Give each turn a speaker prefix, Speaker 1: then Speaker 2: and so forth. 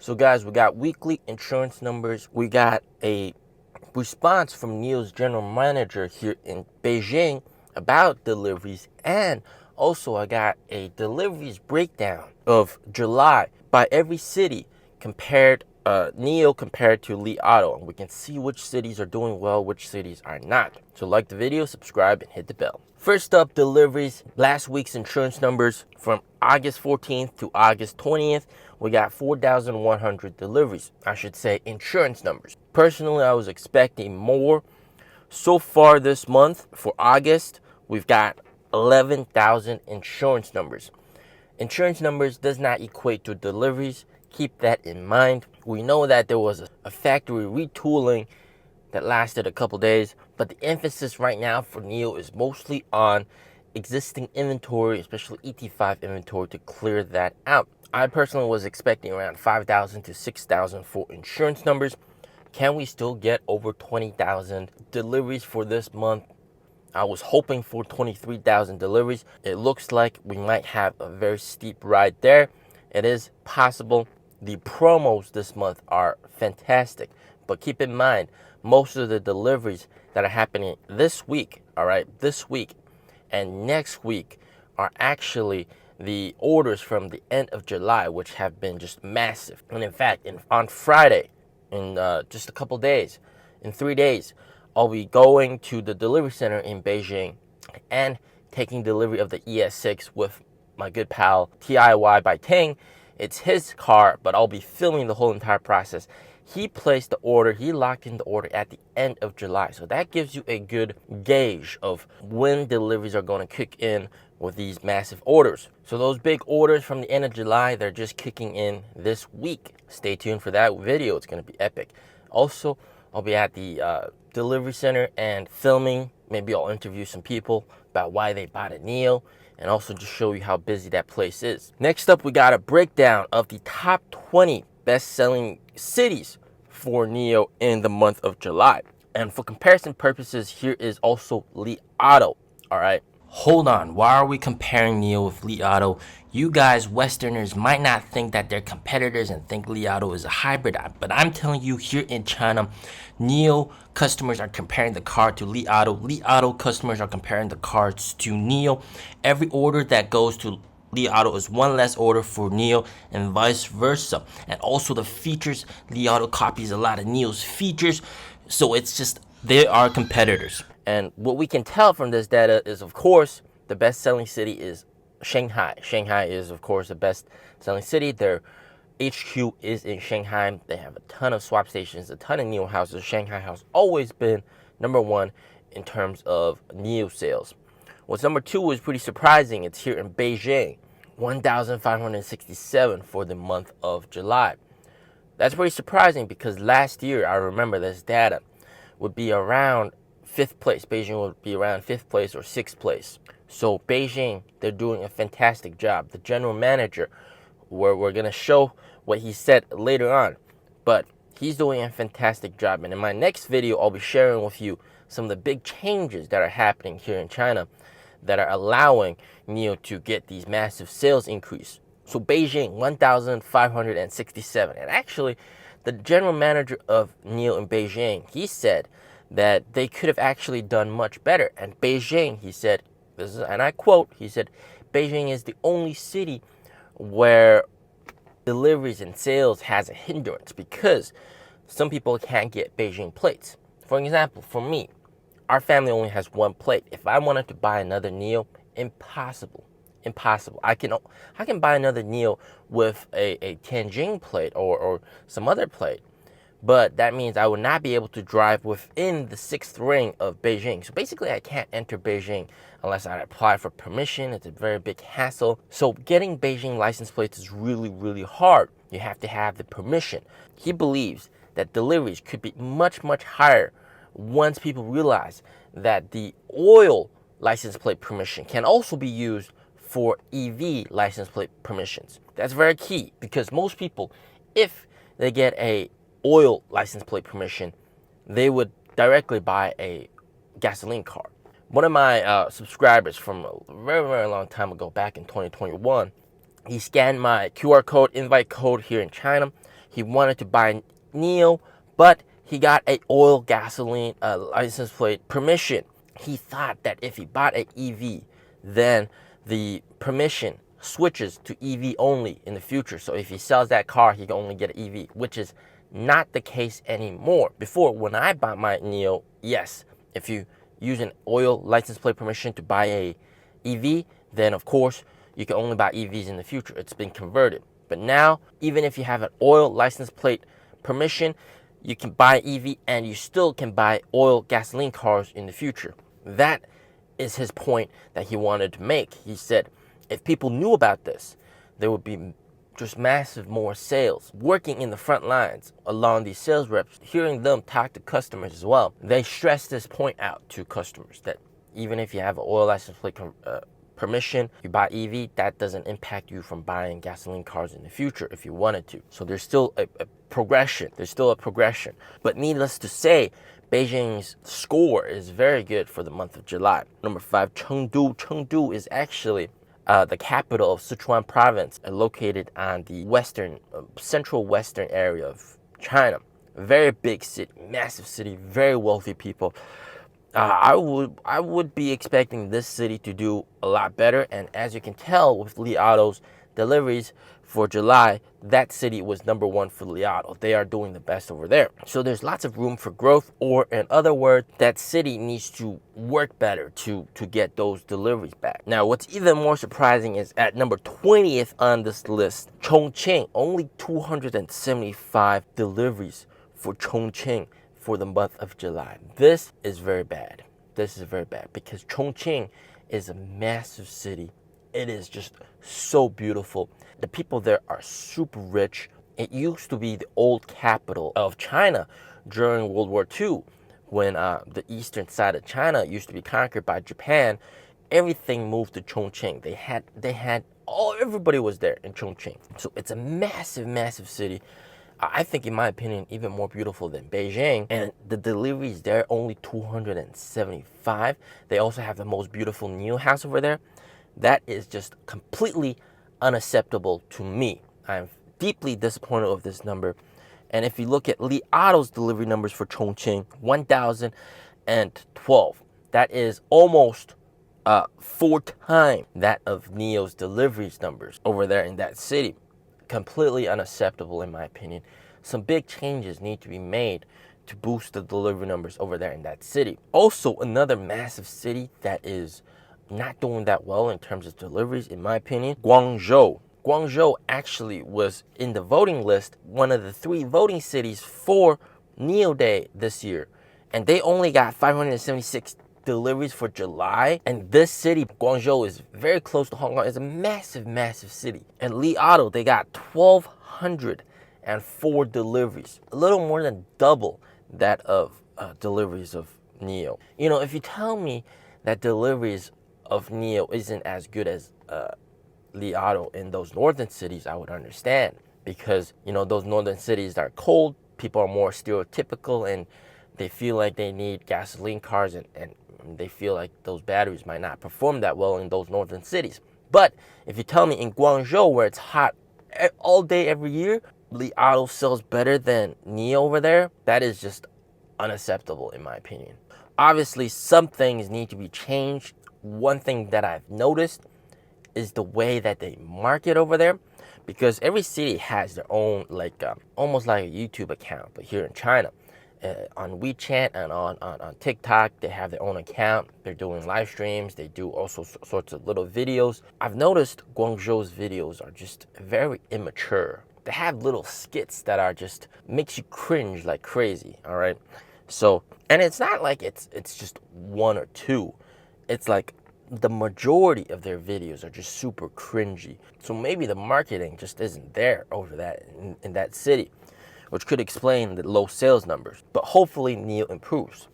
Speaker 1: So guys, we got weekly insurance numbers. We got a response from NIO's general manager here in Beijing about deliveries, and also I got a deliveries breakdown of July by every city compared NIO compared to Li Auto, and we can see which cities are doing well, which cities are not. So like the video, subscribe, and hit the bell. First up, deliveries. Last week's insurance numbers from August 14th to August 20th, we got 4,100 deliveries. I should say insurance numbers. Personally, I was expecting more. So far this month, for August, we've got 11,000 insurance numbers. Insurance numbers does not equate to deliveries. Keep that in mind. We know that there was a factory retooling that lasted a couple days, but the emphasis right now for NIO is mostly on existing inventory, especially ET5 inventory, to clear that out. I personally was expecting around 5,000 to 6,000 for insurance numbers. Can we still get over 20,000 deliveries for this month? I was hoping for 23,000 deliveries. It looks like we might have a very steep ride there. It is possible. The promos this month are fantastic, but keep in mind, most of the deliveries that are happening this week, all right, this week and next week are actually the orders from the end of July, which have been just massive. And in fact, on Friday, in just a couple days, in 3 days, I'll be going to the delivery center in Beijing and taking delivery of the ES6 with my good pal TIY by Ting. It's his car, but I'll be filming the whole entire process. He placed the order, he locked in the order at the end of July. So that gives you a good gauge of when deliveries are going to kick in with these massive orders. So those big orders from the end of July, they're just kicking in this week. Stay tuned for that video. It's going to be epic. Also, I'll be at the delivery center and filming. Maybe I'll interview some people about why they bought a NIO, and also just show you how busy that place is. Next up, we got a breakdown of the top 20 best-selling cities for NIO in the month of July. And for comparison purposes, here is also Li Auto, all right? Hold on, why are we comparing NIO with Li Auto? You guys, Westerners, might not think that they're competitors and think Li Auto is a hybrid, but I'm telling you, here in China, NIO customers are comparing the car to Li Auto. Li Auto customers are comparing the cars to NIO. Every order that goes to Li Auto is one less order for NIO, and vice versa. And also the features, Li Auto copies a lot of NIO's features, so it's just, they are competitors. And what we can tell from this data is, of course, the best-selling city is Shanghai. Shanghai is, of course, the best-selling city. Their HQ is in Shanghai. They have a ton of swap stations, a ton of NIO houses. Shanghai has always been number one in terms of NIO sales. What's number two is pretty surprising. It's here in Beijing, 1,567 for the month of July. That's pretty surprising because last year, I remember this data, would be around 5th place. Beijing would be around 5th place or 6th place. So Beijing, they're doing a fantastic job. The general manager, where we're going to show what he said later on, but he's doing a fantastic job. And in my next video, I'll be sharing with you some of the big changes that are happening here in China that are allowing NIO to get these massive sales increase. So Beijing, 1,567. And actually, the general manager of NIO in Beijing, he said that they could have actually done much better. And Beijing, he said, this is, and I quote, he said, Beijing is the only city where deliveries and sales has a hindrance because some people can't get Beijing plates. For example, for me, our family only has one plate. If I wanted to buy another NIO, impossible. I can buy another NIO with a Tianjin plate or some other plate, but that means I would not be able to drive within the 6th ring of Beijing. So basically, I can't enter Beijing unless I apply for permission. It's a very big hassle. So getting Beijing license plates is really, really hard. You have to have the permission. He believes that deliveries could be much, much higher once people realize that the oil license plate permission can also be used for EV license plate permissions. That's very key because most people, if they get a oil license plate permission, they would directly buy a gasoline car. One of my subscribers from a very, very long time ago, back in 2021, he scanned my QR code, invite code here in China. He wanted to buy NIO, but he got a oil gasoline license plate permission. He thought that if he bought an EV, then the permission switches to EV only in the future. So if he sells that car, he can only get an EV, which is not the case anymore. Before, when I bought my NIO, yes, if you use an oil license plate permission to buy a EV, then of course you can only buy EVs in the future. It's been converted. But now, even if you have an oil license plate permission, you can buy EV and you still can buy oil gasoline cars in the future. That is his point that he wanted to make. He said, if people knew about this, there would be just massive more sales. Working in the front lines along these sales reps, hearing them talk to customers as well, they stress this point out to customers that even if you have an oil license plate permission, you buy EV, that doesn't impact you from buying gasoline cars in the future if you wanted to. So there's still a progression. There's still a progression. But needless to say, Beijing's score is very good for the month of July. Number 5, Chengdu. Chengdu is actually the capital of Sichuan province, located on the western, central western area of China. Very big city, massive city, very wealthy people. I would be expecting this city to do a lot better, and as you can tell with Li Auto's deliveries for July, that city was number 1 for Li Auto. They are doing the best over there. So there's lots of room for growth, or in other words, that city needs to work better to get those deliveries back. Now, what's even more surprising is at number 20th on this list, Chongqing, only 275 deliveries for Chongqing for the month of July. This is very bad. This is very bad because Chongqing is a massive city. It is just so beautiful. The people there are super rich. It used to be the old capital of China during World War II, when the eastern side of China used to be conquered by Japan. Everything moved to Chongqing. Everybody was there in Chongqing. So it's a massive, massive city. I think, in my opinion, even more beautiful than Beijing. And the deliveries there, only 275. They also have the most beautiful NIO house over there. That is just completely unacceptable to me. I'm deeply disappointed with this number. And if you look at Li Auto's delivery numbers for Chongqing, 1,012. That is almost 4 times that of NIO's deliveries numbers over there in that city. Completely unacceptable, in my opinion. Some big changes need to be made to boost the delivery numbers over there in that city. Also, another massive city that is not doing that well in terms of deliveries, in my opinion, Guangzhou. Guangzhou actually was in the voting list, one of the 3 voting cities for NIO Day this year. And they only got 576 deliveries for July. And this city, Guangzhou, is very close to Hong Kong. It's a massive, massive city. And Li Auto, they got 1,204 deliveries, a little more than double that of deliveries of NIO. You know, if you tell me that deliveries of NIO isn't as good as Li Auto in those northern cities, I would understand, because, you know, those northern cities are cold, people are more stereotypical, and they feel like they need gasoline cars, and they feel like those batteries might not perform that well in those northern cities. But if you tell me in Guangzhou, where it's hot all day every year, Li Auto sells better than NIO over there, that is just unacceptable, in my opinion. Obviously, some things need to be changed. One thing that I've noticed is the way that they market over there, because every city has their own, like almost like a YouTube account, but here in China. On WeChat and on TikTok, they have their own account. They're doing live streams. They do also sorts of little videos. I've noticed Guangzhou's videos are just very immature. They have little skits that are just makes you cringe like crazy, all right? So, and it's not like it's just 1 or 2. It's like the majority of their videos are just super cringy. So maybe the marketing just isn't there over that in that city, which could explain the low sales numbers. But hopefully NIO improves.